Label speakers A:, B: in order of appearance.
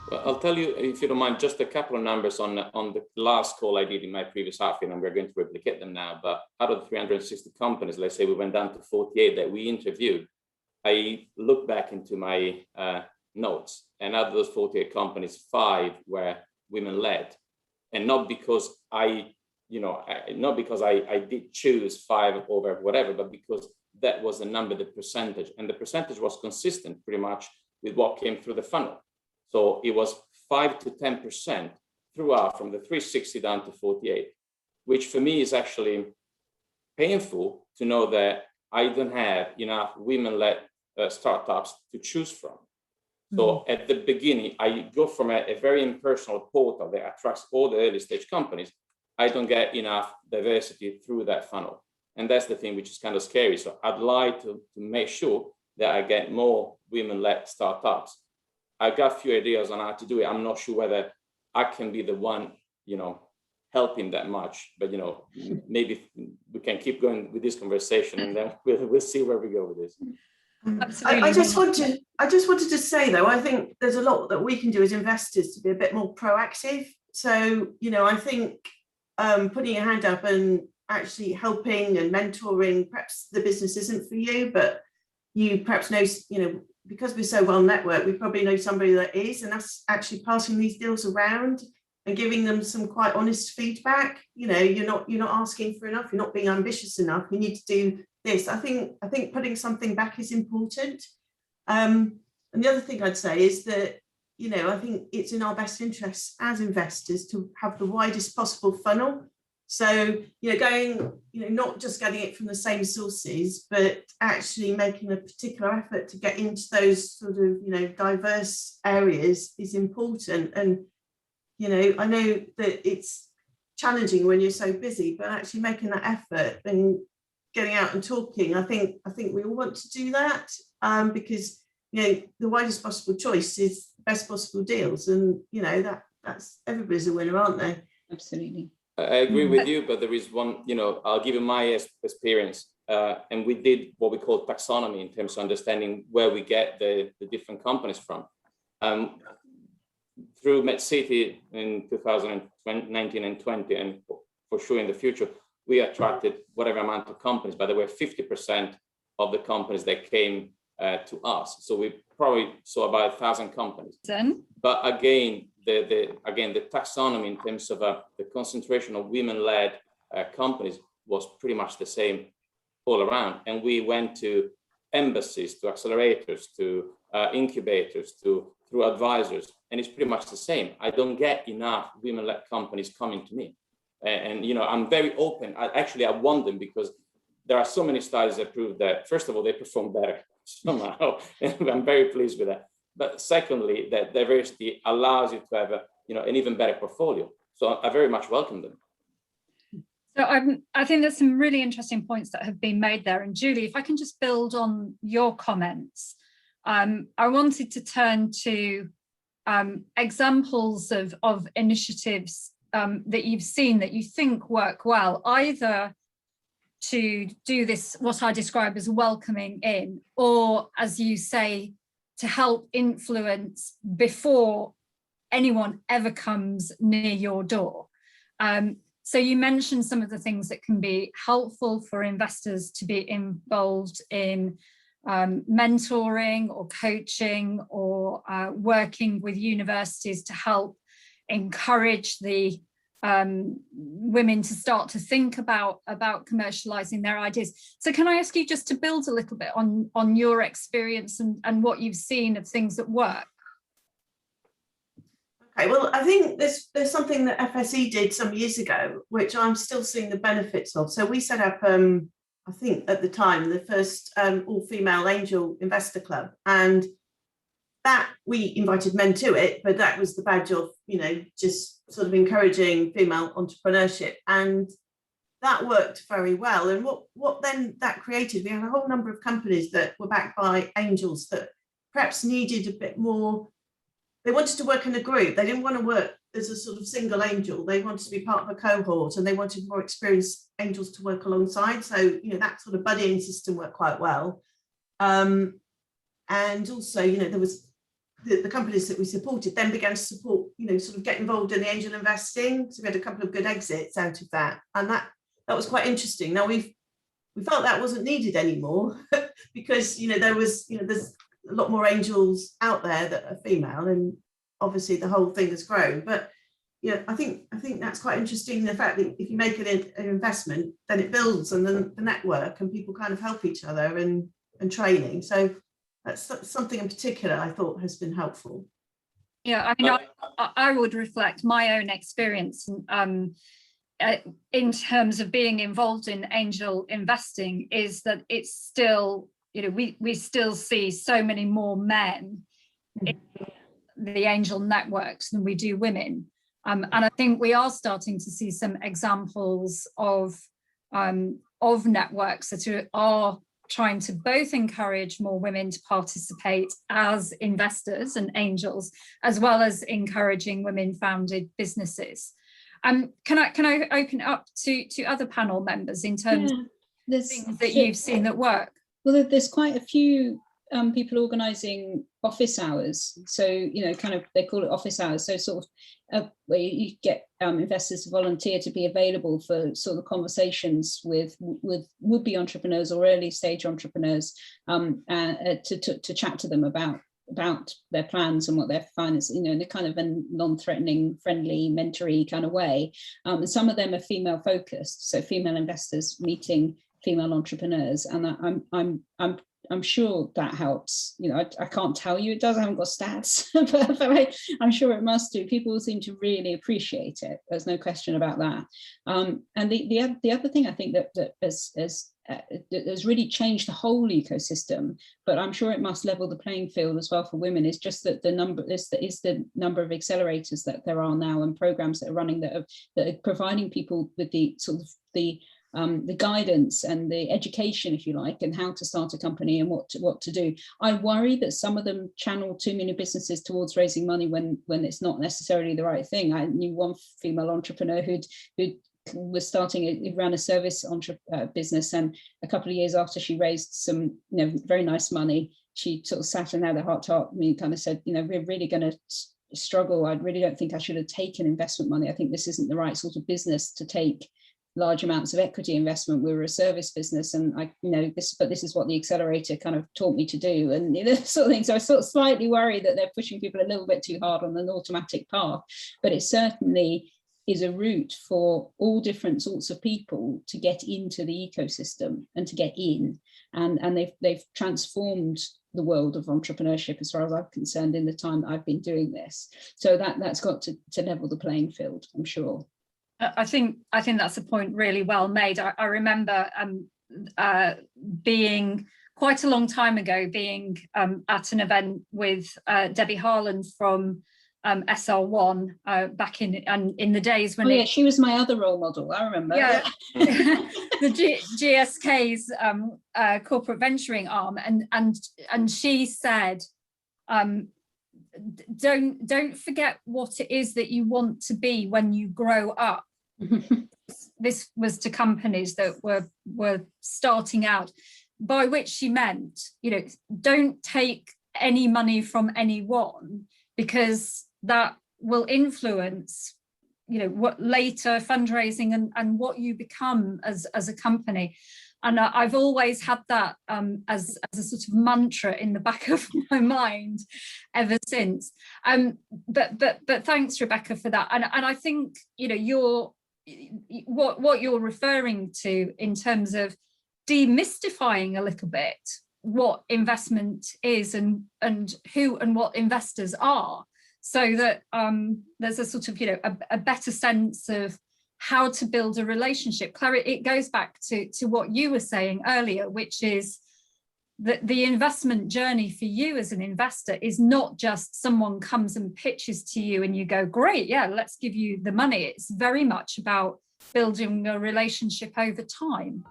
A: Well, I'll tell you, if you don't mind, just a couple of numbers on the last call I did in my previous half year, and we're going to replicate them now. But out of the 360 companies, let's say we went down to 48 that we interviewed. I looked back into my notes, and out of those 48 companies, 5 were women-led, and not because I did choose 5 over whatever, but because that was the number, the percentage, and the percentage was consistent pretty much with what came through the funnel. So it was 5 to 10% throughout, from the 360 down to 48, which for me is actually painful to know that I don't have enough women-led startups to choose from. So at the beginning, I go from a very impersonal portal that attracts all the early stage companies. I don't get enough diversity through that funnel. And that's the thing which is kind of scary. So I'd like to make sure that I get more women-led startups. I've got a few ideas on how to do it. I'm not sure whether I can be the one, helping that much, but, maybe we can keep going with this conversation, and then we'll see where we go with this.
B: Absolutely. I just wanted to say, though, I think there's a lot that we can do as investors to be a bit more proactive. So, I think putting your hand up and actually helping and mentoring, perhaps the business isn't for you, but you perhaps know, because we're so well networked, we probably know somebody that is, and that's actually passing these deals around and giving them some quite honest feedback. You're not asking for enough, you're not being ambitious enough, you need to do this. I think putting something back is important. And the other thing I'd say is that, I think it's in our best interests as investors to have the widest possible funnel. So, going, not just getting it from the same sources, but actually making a particular effort to get into those sort of, diverse areas is important. And, I know that it's challenging when you're so busy, but actually making that effort and getting out and talking, I think we all want to do that, because, the widest possible choice is best possible deals. And, that's everybody's a winner, aren't they?
C: Absolutely.
A: I agree with you, but there is one, I'll give you my experience. And we did what we call taxonomy in terms of understanding where we get the different companies from. Through MedCity in 2019 and 20, and for sure in the future, we attracted whatever amount of companies, but there were 50% of the companies that came to us. So we probably saw about 1,000 companies. But again, the taxonomy in terms of the concentration of women-led companies was pretty much the same all around. And we went to embassies, to accelerators, to incubators, through advisors, and it's pretty much the same. I don't get enough women-led companies coming to me. And I'm very open. I want them, because there are so many studies that prove that, first of all, they perform better somehow, and I'm very pleased with that. But secondly, that diversity allows you to have an even better portfolio. So I very much welcome them.
D: So I think there's some really interesting points that have been made there. And Julie, if I can just build on your comments, I wanted to turn to examples of initiatives that you've seen that you think work well, either to do this, what I describe as welcoming in, or, as you say, to help influence before anyone ever comes near your door. So you mentioned some of the things that can be helpful for investors to be involved in mentoring or coaching, or working with universities to help encourage the women to start to think about commercializing their ideas. So can I ask you just to build a little bit on your experience and what you've seen of things that work?
B: Okay, well, I think there's something that FSE did some years ago, which I'm still seeing the benefits of. So we set up, I think at the time, the first all-female angel investor club, and that we invited men to it, but that was the badge of, just sort of encouraging female entrepreneurship, and that worked very well. And what then that created, we had a whole number of companies that were backed by angels that perhaps needed a bit more. They wanted to work in a group. They didn't want to work as a sort of single angel. They wanted to be part of a cohort, and they wanted more experienced angels to work alongside. So, that sort of buddying system worked quite well. And also, there was the companies that we supported then began to support, sort of get involved in the angel investing. So we had a couple of good exits out of that, and that was quite interesting. Now we felt that wasn't needed anymore because there's a lot more angels out there that are female, and obviously the whole thing has grown. But yeah, I think that's quite interesting, the fact that if you make an investment, then it builds, and then the network and people kind of help each other and training. So that's something in particular I thought has been helpful.
D: Yeah, I mean, I would reflect my own experience in terms of being involved in angel investing, is that it's still, we still see so many more men in the angel networks than we do women. And I think we are starting to see some examples of networks that are trying to both encourage more women to participate as investors and angels, as well as encouraging women-founded businesses. Can I open up to other panel members in terms of things that you've seen that work?
C: Well, there's quite a few people organising office hours. So, kind of, they call it office hours. So sort of where you get investors to volunteer to be available for sort of conversations with would-be entrepreneurs or early stage entrepreneurs to chat to them about their plans and what they're financing, in a kind of a non-threatening, friendly, mentory kind of way. And some of them are female focused, so female investors meeting female entrepreneurs, and I'm sure that helps. I can't tell you it does. I haven't got stats, but I'm sure it must do. People seem to really appreciate it. There's no question about that. And the other thing I think that has really changed the whole ecosystem, but I'm sure it must level the playing field as well for women, is just that the number of accelerators that there are now, and programs that are running that are providing people with the sort of the guidance and the education, if you like, and how to start a company and what to do. I worry that some of them channel too many businesses towards raising money when it's not necessarily the right thing. I knew one female entrepreneur who was ran a service business, and a couple of years after she raised some very nice money, she sort of sat and had a heart to heart with me and kind of said, we're really going to struggle. I really don't think I should have taken investment money. I think this isn't the right sort of business to take large amounts of equity investment. We were a service business, and this is what the accelerator kind of taught me to do, and sort of thing. So I sort of slightly worry that they're pushing people a little bit too hard on an automatic path, but it certainly is a route for all different sorts of people to get into the ecosystem and to get in, and they've transformed the world of entrepreneurship as far as I'm concerned in the time that I've been doing this. So that's got to level the playing field, I'm sure.
D: I think that's a point really well made. I remember being quite a long time ago, being at an event with Debbie Harland from SL1 back in the days when
C: she was my other role model. I remember. Yeah,
D: the GSK's corporate venturing arm, and she said, don't forget what it is that you want to be when you grow up. This was to companies that were starting out, by which she meant, don't take any money from anyone, because that will influence what later fundraising and what you become as a company. And I've always had that as a sort of mantra in the back of my mind ever since. But thanks, Rebecca, for that. And I think what you're referring to in terms of demystifying a little bit what investment is and who and what investors are, so that there's a sort of a better sense of how to build a relationship. Claire, it goes back to what you were saying earlier, which is that the investment journey for you as an investor is not just someone comes and pitches to you and you go, great, yeah, let's give you the money. It's very much about building a relationship over time.